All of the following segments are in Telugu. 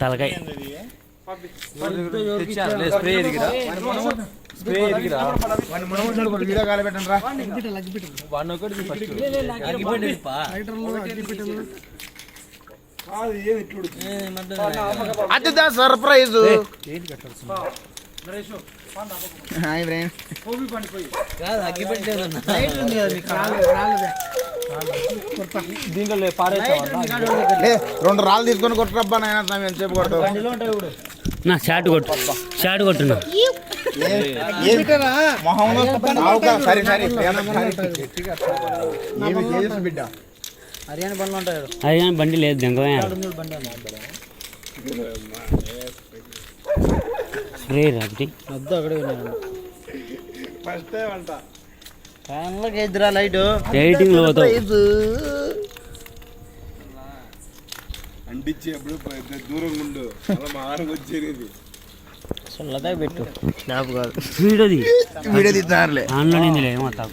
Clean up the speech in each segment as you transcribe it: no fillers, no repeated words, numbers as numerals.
తలకాయ అదిదా సర్ప్రైజ్ దీంట్లో 2 రాళ్ళు తీసుకొని కొట్టరబ్బా నాయన ఎంతసేపు కొట్టు నా షార్ట్ కొట్టున్నా సరే సరే బిడ్డ హర్యానా బండ్లు ఉంటాయి. హర్యానా బండి లేదు దెంగమే స్ప్రే రాబట్టి వద్దు అక్కడే ఫ్యాన్లోకి ఎదురా లైట్ ఎడిటింగ్ లో అంటించేప్పుడు దూరంగా ఉండు వచ్చేది సొల్లదా పెట్టు స్నాప్ కాదు వీడియో తీస్తారులే ఆన్లోనే ఏమవుతావు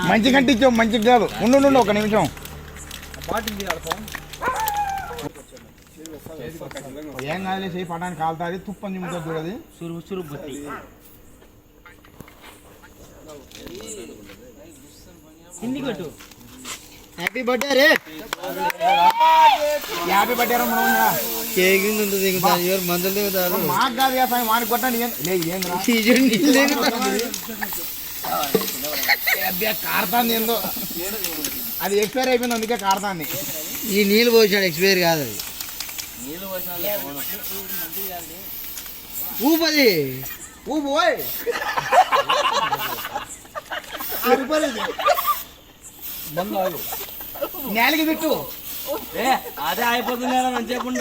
మంచి కంటించావు మంచిగా కాదు ఉండు ఒక నిమిషం ఏం కాదులే చేయి పడానికి కాలుతుంది తుప్పని చిమ్ముతుంది చూడది సురుగు బుట్టి హిందీ కొట్టు హ్యాపీ బర్త్డే రే హ్యాపీ బర్త్డే రా మనోడా కేక్ ఉంది దిగుతారు ఎవరు మందులు దిగుతారు మాకు కాదు సాయి వానికి కొట్టండి కారుతాంది ఏందో అది ఎక్స్పైర్ అయిపోయింది అందుకే కారుతాంది ఈ నీళ్ళు పోసాడు ఎక్స్పైర్ కాదు అది ఊపది ఊపు నేలకి పెట్టు అదే అయిపోతుంది చెప్పండి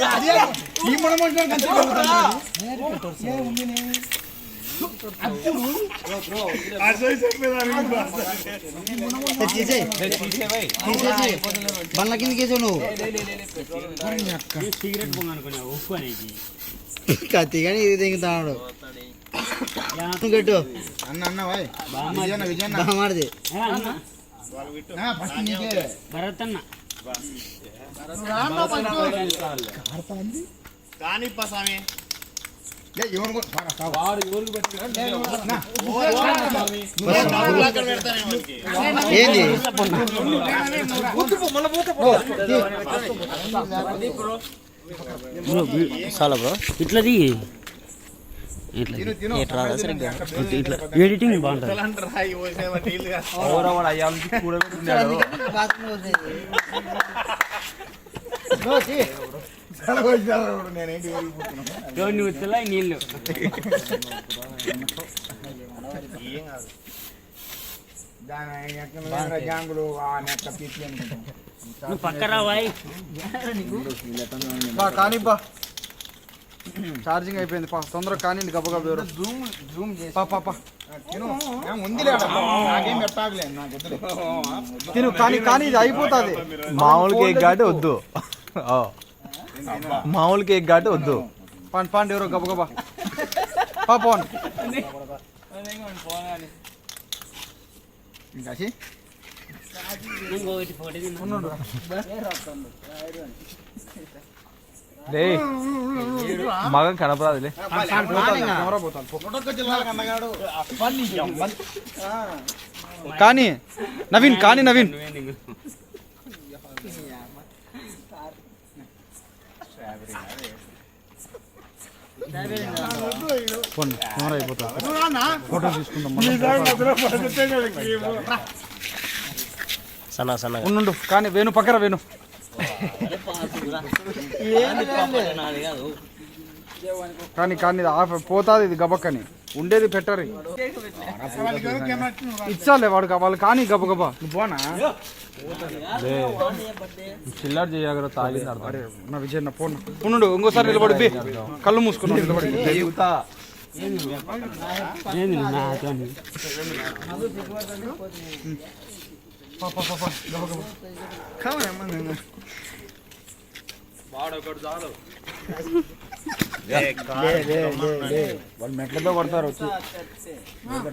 బండ్ల కిందకి వేసావు నువ్వు సిగరెట్ పొంగనుకున్నా ఉప్పు అనేది కత్తి కానీ ఇది దిగుతాడు కట్టు అన్న విజయన్న మాడిది భరత్ అన్న కానీ స్వామి ఏంది చాలా బ్రో ఇట్లా ఇట్లా ఎడిటింగ్ బాగుంటుంది నీళ్ళు జాంగులు పక్కరా వాయ్ కానీ బా ఛార్జింగ్ అయిపోయింది తొందరగా కానీ గబగబ తిను కానీ ఇది అయిపోతుంది మామూలు కేక్ ఘాటు వద్దు మామూలు కేక్ ఘాటు వద్దు పండి ఎవరో గబగబా పాపన్ మగం కనపరాదులే కానీ నవీన్ ఫోటో తీసుకుందాం ఉండు కానీ వేణు పక్కన వేణు కానీ పోతాది ఇది గబక్కని ఉండేది పెట్టరు ఇచ్చాలే వాడు వాళ్ళు కానీ గబగబా పోనా చిల్లర చేయగల తాగింది అర్థం నా విజయ్ ఫోన్ ఉండు ఇంకోసారి నిలబడి కళ్ళు మూసుకున్నాడు నిలబడి వాడొకడు చాలు వాళ్ళు మెట్లతో కొడతారు వచ్చి.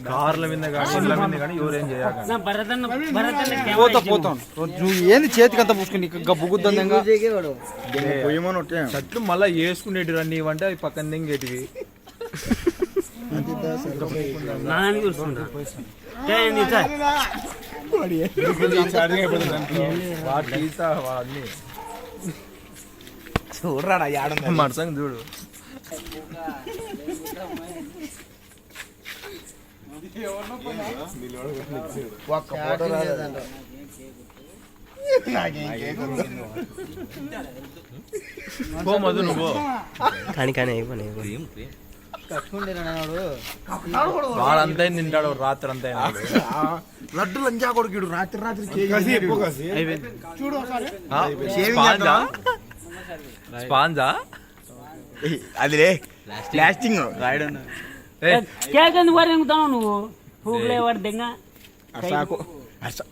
కార్ల మీద కానీ ఇళ్ళ మీద కానీ ఎవరేం చేయాలి నా భరతన్న పోతాం నువ్వు ఏంది చేతికి అంతా పూసుకుని బుగుద్దంగా పోయమని ఉంటే చెట్లు మళ్ళీ వేసుకునేటివి రండి ఇవంటే అవి పక్కన దింగేటివి. నాని కూర్చుంటా వాటి తీస్తా వాడిని చూడరా యాడ మనసంగా చూడు. ఒక్క ఫోటో పో మధు నువ్వు వాడంతా తింటాడు రాత్రి అంతా లడ్డు లంజా కొడుకుడు రాత్రి రాత్రి చూడు ఒకసారి స్పాంజా అదిలే ప్లాస్టింగ్ రాయడం కేక్ ఎందుకు వరెంగుతావు నువ్వు పూలే వాడి దెంగ అర్సాకు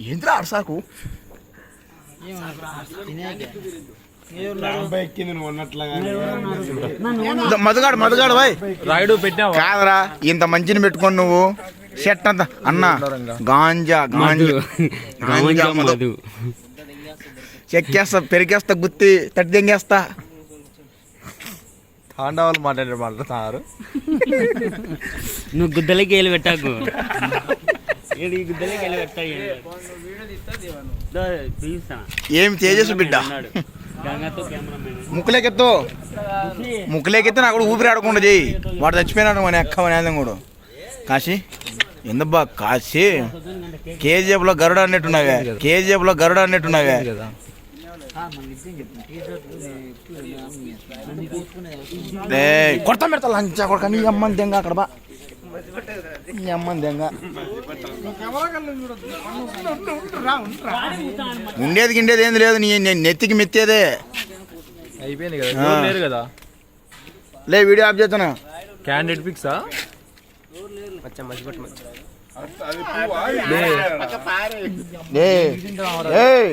ఏంద్రా అర్సాకు మధుగాడు బాయ్ రాయుడు పెట్టావా కాదరా ఇంత మంచిని పెట్టుకొని నువ్వు షర్ట్ అంతా అన్న గాంజా గాంజా మధు చెక్కేస్తా పెరిగేస్తా గుత్తి తట్టి దెంగేస్తా తాండవాళ్ళు మాట్లాడుతున్నారు. నువ్వు గుద్దలకి వెళ్ళి పెట్టాకు గుద్దలకి వెళ్ళి పెట్టా ఏం తేజస్సు బిడ్డ గంగతో కెమెరామెన్ ముక్కులేకెత్తు ముక్కులేకెత్తే నాకు కూడా ఊపిరి ఆడకుండా చెయ్యి వాడు చచ్చిపోయినాడు మన అక్క మన కూడా కాశీ ఎందుబ్బా కాశీ కేజీఎఫ్లో గరుడ అన్నట్టున్నావే కేజీఎఫ్లో గరుడ అన్నట్టున్నావే కొడతా పెడతా లంచా కొడక నీ అమ్మని దెంగ అక్కడ బా నీ అమ్మని దెంగ ఉండేది గిండేది ఏంది లేదు నీ నెత్తికి మెత్తేదే అయిపోయింది కదా ఎవరు లేరు కదా. లే వీడియో ఆఫ్ చేస్తున్నా క్యాండిడేట్ పిక్సా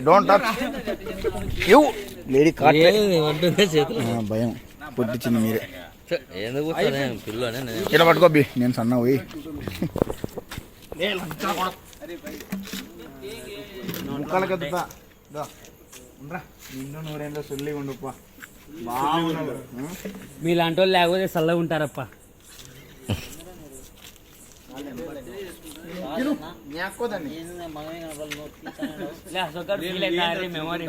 don't touch you lady cat భయం పుట్టించింది మీరే ఇలా పట్టుకోబ్బి నేను సన్న పోయి ముక్కలకి ఎత్తుతా నిన్ను నూరేందో సొల్లి ఉండుప్ప బాగున్నాడు మీలాంటి వాళ్ళు లేకపోతే చల్లగా ఉంటారప్ప. మెమరీ